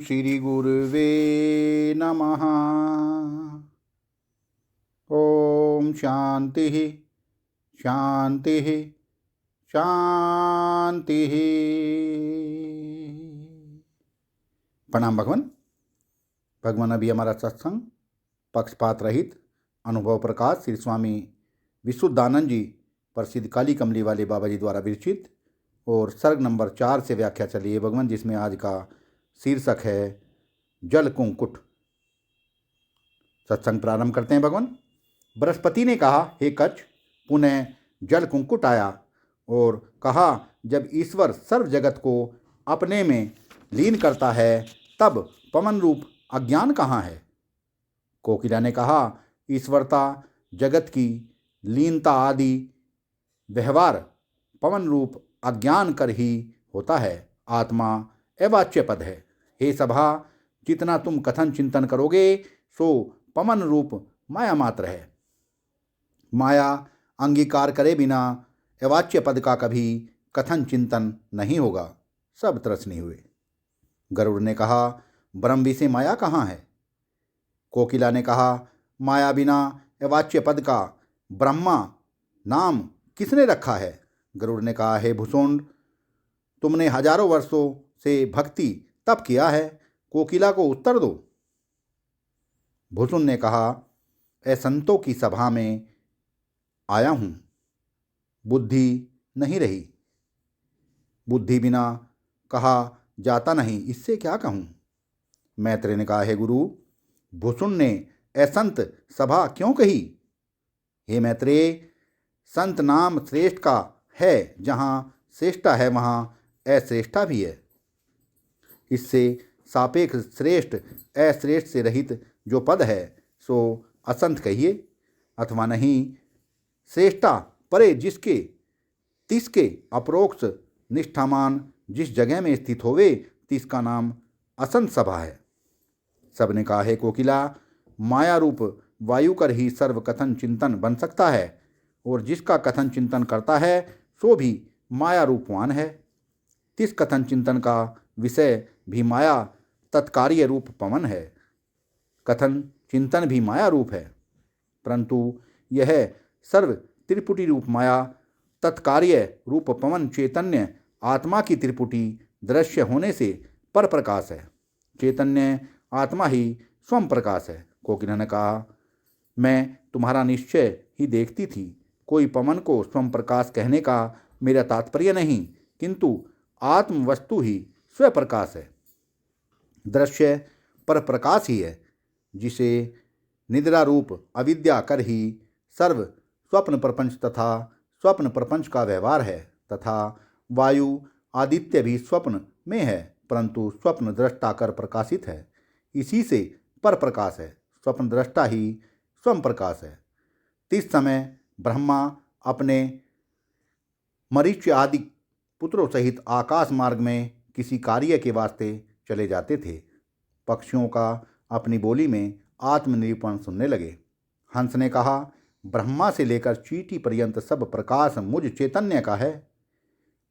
श्री गुरुवे नमः। ओम शांति शांति शांति। प्रणाम भगवान। भगवान अभी हमारा सत्संग पक्षपात रहित अनुभव प्रकाश श्री स्वामी विशुद्धानंद जी प्रसिद्ध काली कमली वाले बाबा जी द्वारा विरचित और सर्ग नंबर 4 से व्याख्या चली है भगवान, जिसमें आज का शीर्षक है जल कुंकुट। सत्संग प्रारंभ करते हैं भगवान। बृहस्पति ने कहा, हे कच्छ, पुनः जल कुंकुट आया और कहा, जब ईश्वर सर्व जगत को अपने में लीन करता है तब पवन रूप अज्ञान कहाँ है। कोकिला ने कहा, ईश्वरता, जगत की लीनता आदि व्यवहार पवन रूप अज्ञान कर ही होता है। आत्मा अवाच्य पद है। हे सभा, जितना तुम कथन चिंतन करोगे सो पवन रूप माया मात्र है। माया अंगीकार करे बिना अवाच्य पद का कभी कथन चिंतन नहीं होगा। सब त्रसनी हुए। गरुड़ ने कहा, ब्रह्म से माया कहाँ है। कोकिला ने कहा, माया बिना अवाच्य पद का ब्रह्मा नाम किसने रखा है। गरुड़ ने कहा, हे भुसुंड, तुमने हजारों वर्षों से भक्ति तप किया है, कोकिला को उत्तर दो। भुसुंड ने कहा, ऐ संतों की सभा में आया हूँ, बुद्धि नहीं रही। बुद्धि बिना कहा जाता नहीं, इससे क्या कहूँ। मैत्रेय ने कहा, हे गुरु, भुसुंड ने असंत सभा क्यों कही। हे मैत्रेय, संत नाम श्रेष्ठ का है, जहाँ श्रेष्ठा है वहाँ अश्रेष्ठा भी है। इससे सापेक्ष श्रेष्ठ अश्रेष्ठ से रहित जो पद है सो असंत कहिए, अथवा नहीं श्रेष्ठा परे जिसके तिसके अपरोक्ष निष्ठामान जिस जगह में स्थित होवे तिसका नाम असंत सभा है। सबने कहा, है कोकिला, माया रूप वायु कर ही सर्व कथन चिंतन बन सकता है, और जिसका कथन चिंतन करता है सो भी माया रूपवान है। तिस कथन चिंतन का विषय भी माया तत्कार्य रूप पवन है। कथन चिंतन भी माया रूप है, परंतु यह सर्व त्रिपुटी रूप माया तत्कार्य रूप पवन चैतन्य आत्मा की त्रिपुटी दृश्य होने से पर प्रकाश है। चैतन्य आत्मा ही स्वयं प्रकाश है। कोकिला ने कहा, मैं तुम्हारा निश्चय ही देखती थी। कोई पवन को स्वयं प्रकाश कहने का मेरा तात्पर्य नहीं, किंतु आत्म वस्तु ही स्व प्रकाश है। दृश्य पर प्रकाश ही है, जिसे निद्रा रूप अविद्या कर ही सर्व स्वप्न प्रपंच तथा स्वप्न प्रपंच का व्यवहार है। तथा वायु आदित्य भी स्वप्न में है, परंतु स्वप्न दृष्टा कर प्रकाशित है। इसी से पर प्रकाश है। स्वप्न दृष्टा ही स्वयं प्रकाश है। तिस समय ब्रह्मा अपने मरीच आदि पुत्रों सहित आकाश मार्ग में किसी कार्य के वास्ते चले जाते थे। पक्षियों का अपनी बोली में आत्मनिरूपण सुनने लगे। हंस ने कहा, ब्रह्मा से लेकर चींटी पर्यंत सब प्रकाश मुझ चैतन्य का है।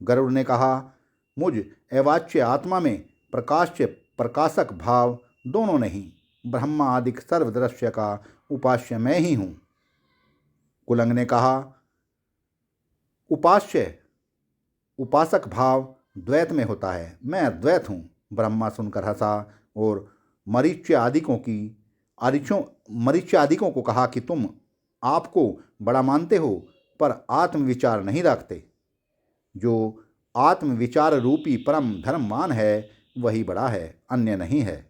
गरुड़ ने कहा, मुझ अवाच्य आत्मा में प्रकाश्य प्रकाशक भाव दोनों नहीं, ब्रह्मा आदि सर्वदृश्य का उपास्य मैं ही हूँ। कुलंग ने कहा, उपास्य उपासक भाव द्वैत में होता है, मैं अद्वैत हूँ। ब्रह्मा सुनकर हंसा और मरीच्य आदिकों को कहा कि तुम आपको बड़ा मानते हो पर आत्मविचार नहीं रखते। जो आत्मविचार रूपी परम धर्मवान है वही बड़ा है, अन्य नहीं है।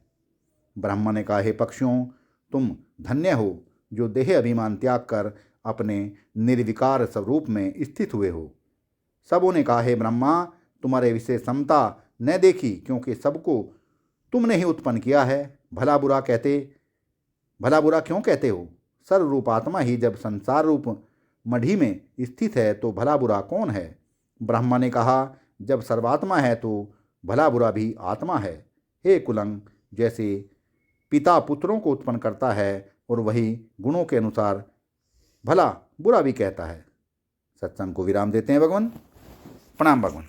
ब्रह्मा ने कहा, हे पक्षियों, तुम धन्य हो जो देह अभिमान त्याग कर अपने निर्विकार स्वरूप में स्थित हुए हो। सबों ने कहा, हे ब्रह्मा, तुम्हारे विषय समता न देखी, क्योंकि सबको तुमने ही उत्पन्न किया है। भला बुरा क्यों कहते हो। सर्वरूप आत्मा ही जब संसार रूप मढ़ी में स्थित है तो भला बुरा कौन है। ब्रह्मा ने कहा, जब सर्वात्मा है तो भला बुरा भी आत्मा है। हे कुलंग, जैसे पिता पुत्रों को उत्पन्न करता है और वही गुणों के अनुसार भला बुरा भी कहता है। सत्संग को विराम देते हैं भगवान। प्रणाम भगवान।